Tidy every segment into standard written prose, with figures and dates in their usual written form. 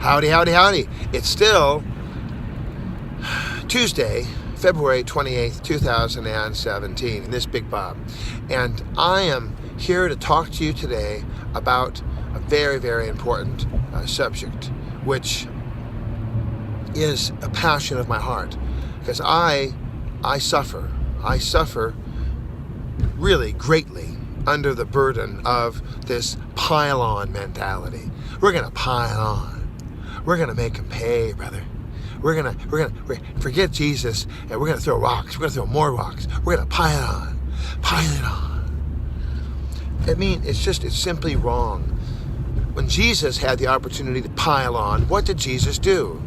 Howdy, howdy, howdy. It's still Tuesday, February 28th, 2017, in this Big Bob. And I am here to talk to you today about a very, very important subject, which is a passion of my heart. Because I suffer really greatly under the burden of this pile-on mentality. We're going to pile on. We're going to make him pay, brother. We're going to forget Jesus, and we're going to throw rocks. We're going to throw more rocks. We're going to pile it on. Pile it on. I mean, it's simply wrong. When Jesus had the opportunity to pile on, what did Jesus do?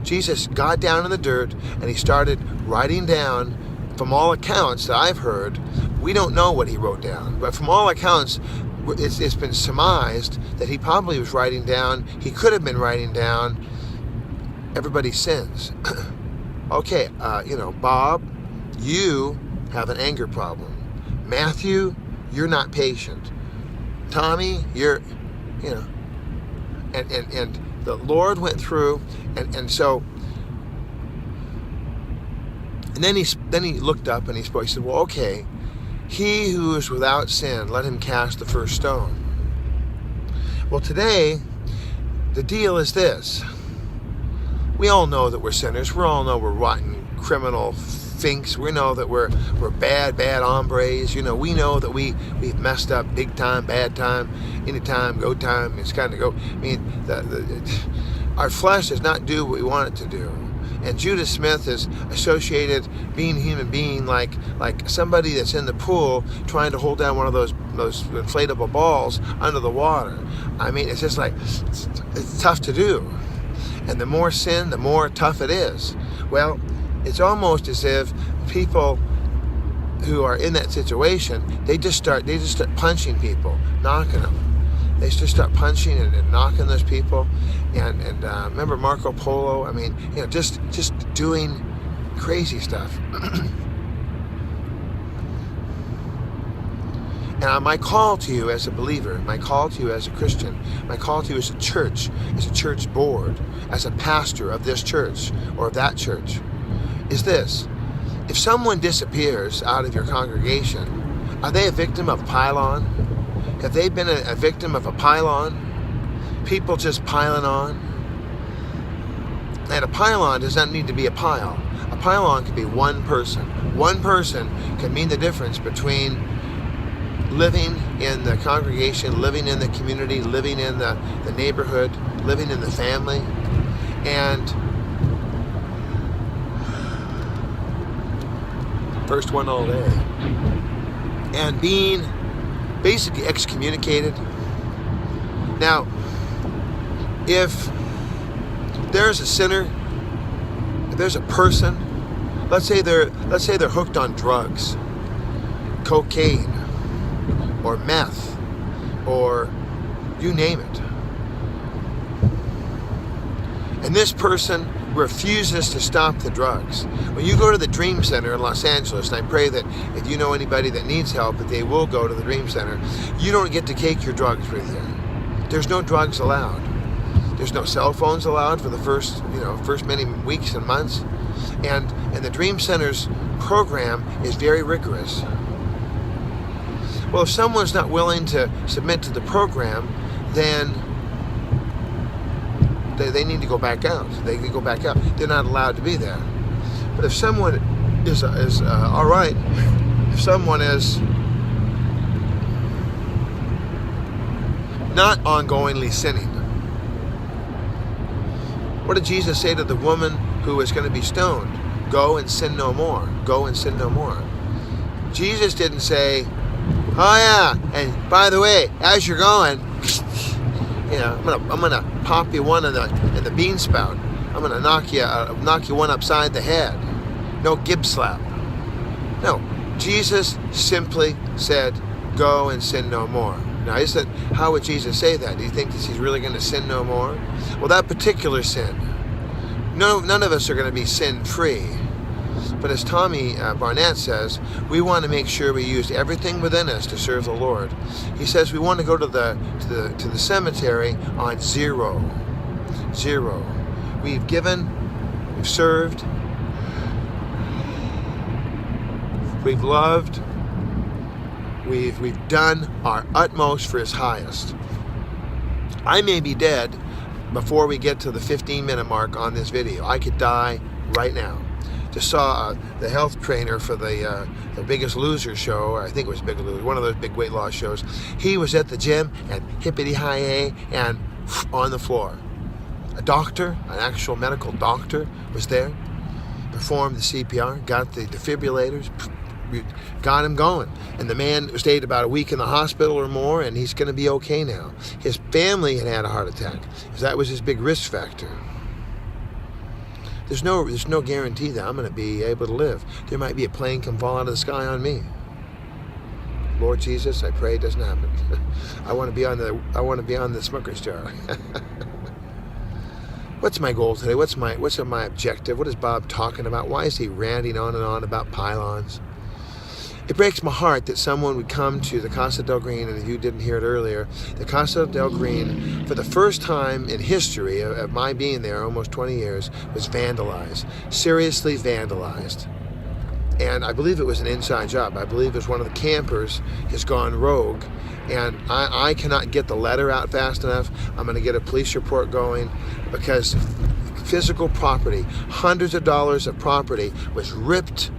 Jesus got down in the dirt, and he started writing down. From all accounts that I've heard, we don't know what he wrote down, but from all accounts, it's been surmised that he probably was writing down, he could have been writing down everybody's sins. Okay, Bob, you have an anger problem. Matthew, you're not patient. Tommy, you're, and the Lord went through, and so, and then he looked up and he spoke. He said, well, okay, he who is without sin, let him cast the first stone. Well, today, the deal is this. We all know that we're sinners. We all know we're rotten, criminal finks. We know that we're bad hombres. We know that we've messed up big time, bad time, anytime, go time. It's kind of go. I mean, our flesh does not do what we want it to do. And Judah Smith is associated being a human being like somebody that's in the pool trying to hold down one of those inflatable balls under the water. I mean, it's just like, it's tough to do. And the more sin, the more tough it is. Well, it's almost as if people who are in that situation, they just start punching people, knocking them. They just start punching and knocking those people, and remember Marco Polo? I mean, just doing crazy stuff. Now, my call to you as a believer, my call to you as a Christian, my call to you as a church board, as a pastor of this church or of that church, is this: if someone disappears out of your congregation, are they a victim of pile-on? Have they been a victim of a pile-on? People just piling on? And a pile-on does not need to be a pile. A pile-on could be one person. One person can mean the difference between living in the congregation, living in the community, living in the neighborhood, living in the family, and first one all day, and being basically excommunicated. Now, if there's a sinner, if there's a person, let's say they're hooked on drugs, cocaine, or meth, or you name it, and this person refuses to stop the drugs. When you go to the Dream Center in Los Angeles, and I pray that if you know anybody that needs help, that they will go to the Dream Center, you don't get to take your drugs with you. There's no drugs allowed. There's no cell phones allowed for the first many weeks and months. And the Dream Center's program is very rigorous. Well, if someone's not willing to submit to the program, then they need to go back out. They can go back out. They're not allowed to be there. But if someone is all right, if someone is not ongoingly sinning, what did Jesus say to the woman who was going to be stoned? Go and sin no more. Go and sin no more. Jesus didn't say, oh yeah, and by the way, as you're going, I'm gonna pop you one in the bean spout. I'm gonna knock you one upside the head. No gib slap. No, Jesus simply said, "Go and sin no more." Now, I said, how would Jesus say that? Do you think that he's really going to sin no more? Well, that particular sin, none of us are going to be sin free. But as Tommy Barnett says, we want to make sure we use everything within us to serve the Lord. He says we want to go to the cemetery on zero. Zero. We've given, we've served, we've loved, we've done our utmost for His highest. I may be dead before we get to the 15-minute mark on this video. I could die right now. Just saw the health trainer for the Biggest Loser show. I think it was Biggest Loser, one of those big weight loss shows. He was at the gym and hippity-hi-yay and on the floor. A doctor, an actual medical doctor, was there, performed the CPR, got the defibrillators, got him going. And the man stayed about a week in the hospital or more, and he's going to be okay now. His family had a heart attack, because that was his big risk factor. There's no guarantee that I'm going to be able to live. There might be a plane come fall out of the sky on me. Lord Jesus, I pray it doesn't happen. I want to be on the smoker's jar. What's my goal today? What's my objective? What is Bob talking about? Why is he ranting on and on about pylons? It breaks my heart that someone would come to the Casa del Green, and if you didn't hear it earlier, the Casa del Green, for the first time in history of my being there, almost 20 years, was vandalized. Seriously vandalized. And I believe it was an inside job. I believe it was one of the campers has gone rogue, and I cannot get the letter out fast enough. I'm going to get a police report going, because physical property, hundreds of dollars of property, was ripped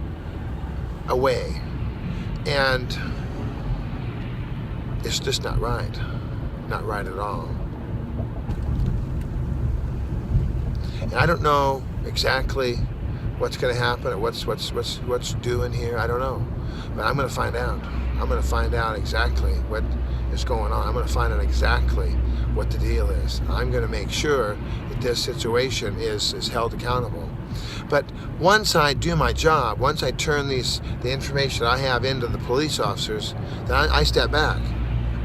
away. And it's just not right. Not right at all. And I don't know exactly what's going to happen or what's doing here. I don't know. But I'm going to find out. I'm going to find out exactly what is going on. I'm going to find out exactly what the deal is. I'm going to make sure that this situation is held accountable. But once I do my job, once I turn the information I have into the police officers, then I step back.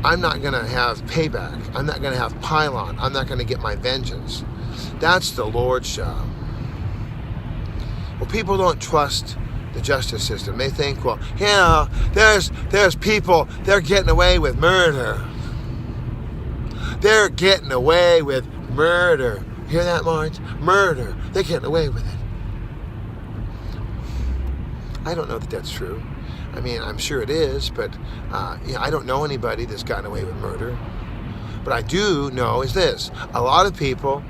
I'm not going to have payback. I'm not going to have pylon. I'm not going to get my vengeance. That's the Lord's job. Well, people don't trust the justice system. They think, well, yeah, there's people, they're getting away with murder. They're getting away with murder. Hear that, Marge? Murder. They're getting away with it. I don't know that that's true. I mean, I'm sure it is, but I don't know anybody that's gotten away with murder. But I do know is this. A lot of people,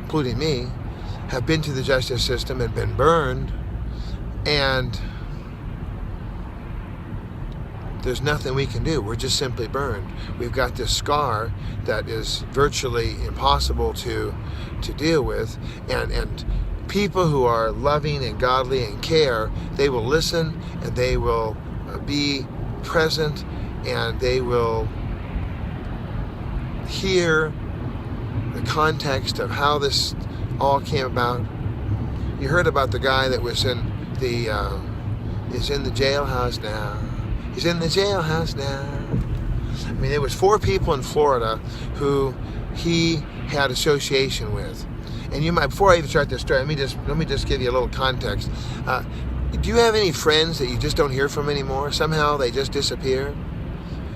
including me, have been to the justice system and been burned, and there's nothing we can do. We're just simply burned. We've got this scar that is virtually impossible to deal with, and people who are loving and godly and care, they will listen and they will be present and they will hear the context of how this all came about. You heard about the guy that was in the jailhouse now. He's in the jailhouse now. I mean, there was 4 people in Florida who he had association with. And you might, before I even start this story, let me just give you a little context. Do you have any friends that you just don't hear from anymore? Somehow they just disappear?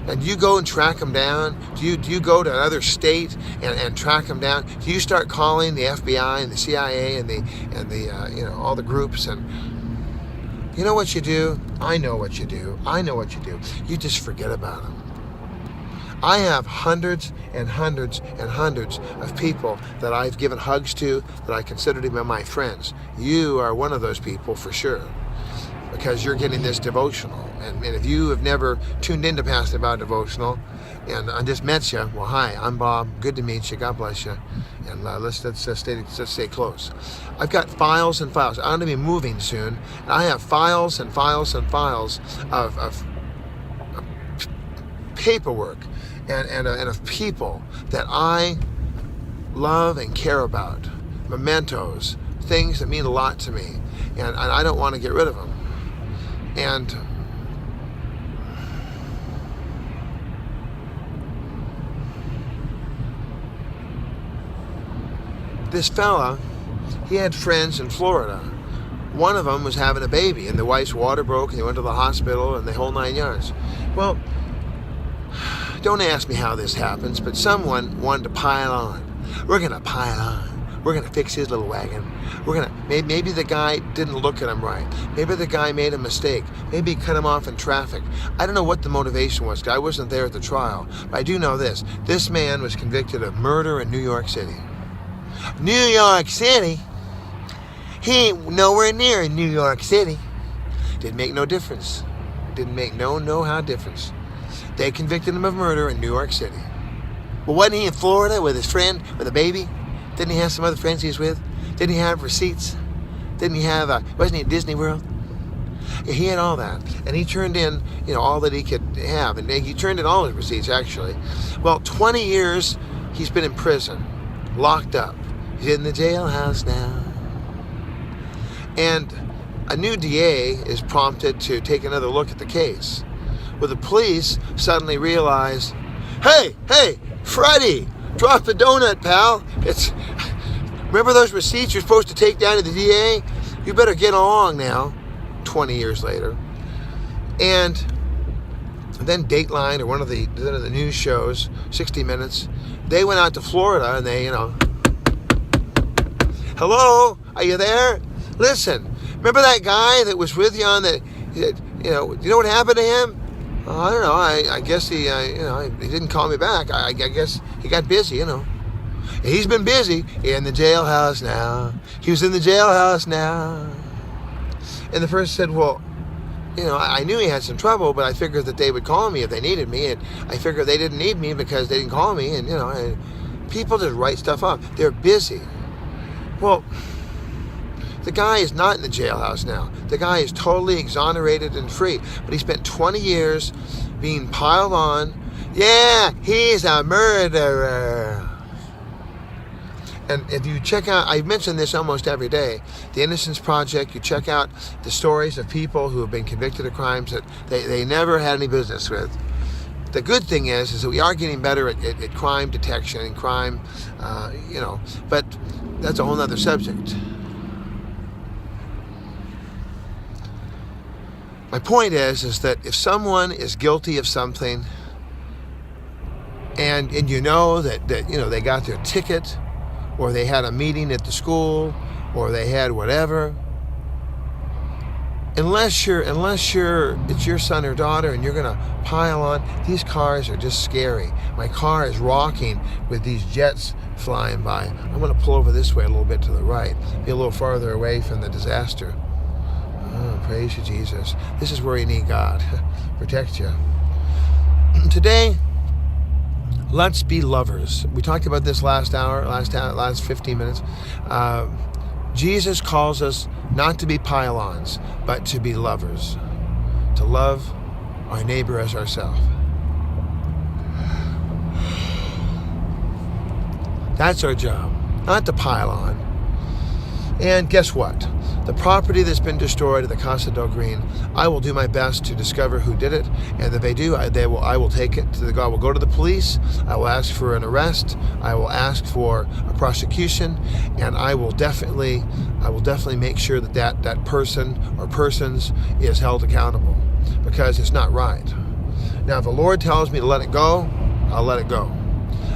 And do you go and track them down? Do you go to another state and track them down? Do you start calling the FBI and the CIA and the all the groups? And you know what you do? I know what you do. I know what you do. You just forget about them. I have hundreds and hundreds and hundreds of people that I've given hugs to that I consider to be my friends. You are one of those people for sure, because you're getting this devotional. And if you have never tuned into Pastor Bob Devotional, and I just met you, well, hi, I'm Bob. Good to meet you. God bless you. And let's stay close. I've got files and files. I'm going to be moving soon. And I have files and files and files of paperwork and of people that I love and care about. Mementos, things that mean a lot to me. And I don't want to get rid of them. And this fella, he had friends in Florida. One of them was having a baby, and the wife's water broke, and they went to the hospital, and the whole 9 yards. Well, don't ask me how this happens, but someone wanted to pile on. We're going to pile on. We're going to fix his little wagon. Maybe the guy didn't look at him right. Maybe the guy made a mistake. Maybe he cut him off in traffic. I don't know what the motivation was, because I wasn't there at the trial. But I do know this. This man was convicted of murder in New York City. New York City? He ain't nowhere near New York City. Didn't make no difference. Didn't make no how difference. They convicted him of murder in New York City. Well, wasn't he in Florida with his friend, with a baby? Didn't he have some other friends he was with? Didn't he have receipts? Didn't he have, wasn't he at Disney World? Yeah, he had all that. And he turned in, all that he could have. And he turned in all his receipts, actually. Well, 20 years he's been in prison, locked up. He's in the jailhouse now. And a new DA is prompted to take another look at the case. Well, the police suddenly realize, hey, Freddie, drop the donut, pal. Remember those receipts you're supposed to take down to the DA? You better get along now, 20 years later. And then Dateline, or one of the news shows, 60 Minutes, they went out to Florida and they, hello, are you there? Listen, remember that guy that was with you on the, you know what happened to him? I don't know. I guess he didn't call me back. I guess he got busy, He's been busy in the jailhouse now. He was in the jailhouse now. And the person said, well, I knew he had some trouble, but I figured that they would call me if they needed me. And I figured they didn't need me because they didn't call me. And, people just write stuff up. They're busy. Well, the guy is not in the jailhouse now. The guy is totally exonerated and free. But he spent 20 years being piled on. Yeah, he's a murderer. And if you check out, I mention this almost every day, the Innocence Project, you check out the stories of people who have been convicted of crimes that they never had any business with. The good thing is that we are getting better at crime detection and crime, but that's a whole other subject. My point is that if someone is guilty of something and that they got their ticket, or they had a meeting at the school, or they had whatever, unless it's your son or daughter and you're gonna pile on, these cars are just scary. My car is rocking with these jets flying by. I'm gonna pull over this way a little bit to the right, be a little farther away from the disaster. Oh, praise you, Jesus. This is where you need God. Protect you. Today, let's be lovers. We talked about this last 15 minutes. Jesus calls us not to be pile-ons, but to be lovers. To love our neighbor as ourselves. That's our job, not to pile on. And guess what? The property that's been destroyed at the Casa del Green, I will do my best to discover who did it, and if they do, I will take it to I will go to the police. I will ask for an arrest. I will ask for a prosecution, and I will definitely make sure that person or persons is held accountable, because it's not right. Now, if the Lord tells me to let it go, I'll let it go.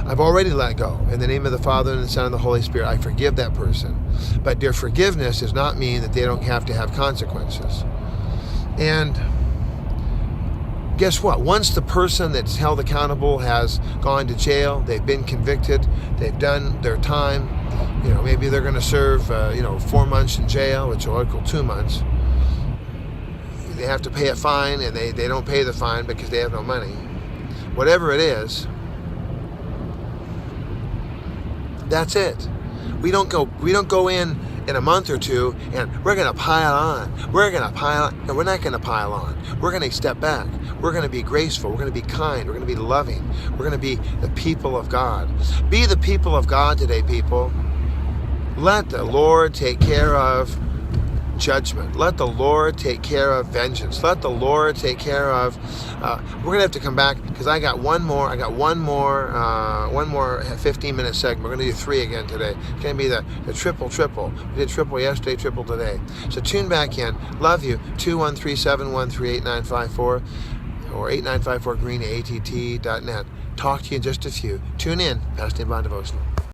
I've already let go. In the name of the Father, and the Son, and the Holy Spirit, I forgive that person. But their forgiveness does not mean that they don't have to have consequences. And guess what? Once the person that's held accountable has gone to jail, they've been convicted, they've done their time, maybe they're going to serve, 4 months in jail, which will equal 2 months. They have to pay a fine, and they don't pay the fine because they have no money. Whatever it is, that's it. We don't go in a month or two and we're going to pile on. No, we're not going to pile on. We're going to step back. We're going to be graceful. We're going to be kind. We're going to be loving. We're going to be the people of God. Be the people of God today, people. Let the Lord take care of judgment. Let the Lord take care of vengeance. Let the Lord take care of. We're gonna have to come back because I got one more 15-minute segment. We're gonna do 3 again today. It's gonna be the triple. We did triple yesterday, triple today. So tune back in. Love you. 213-713-8954 or 8954green@att.net. Talk to you in just a few. Tune in. Pastor Van Devotional.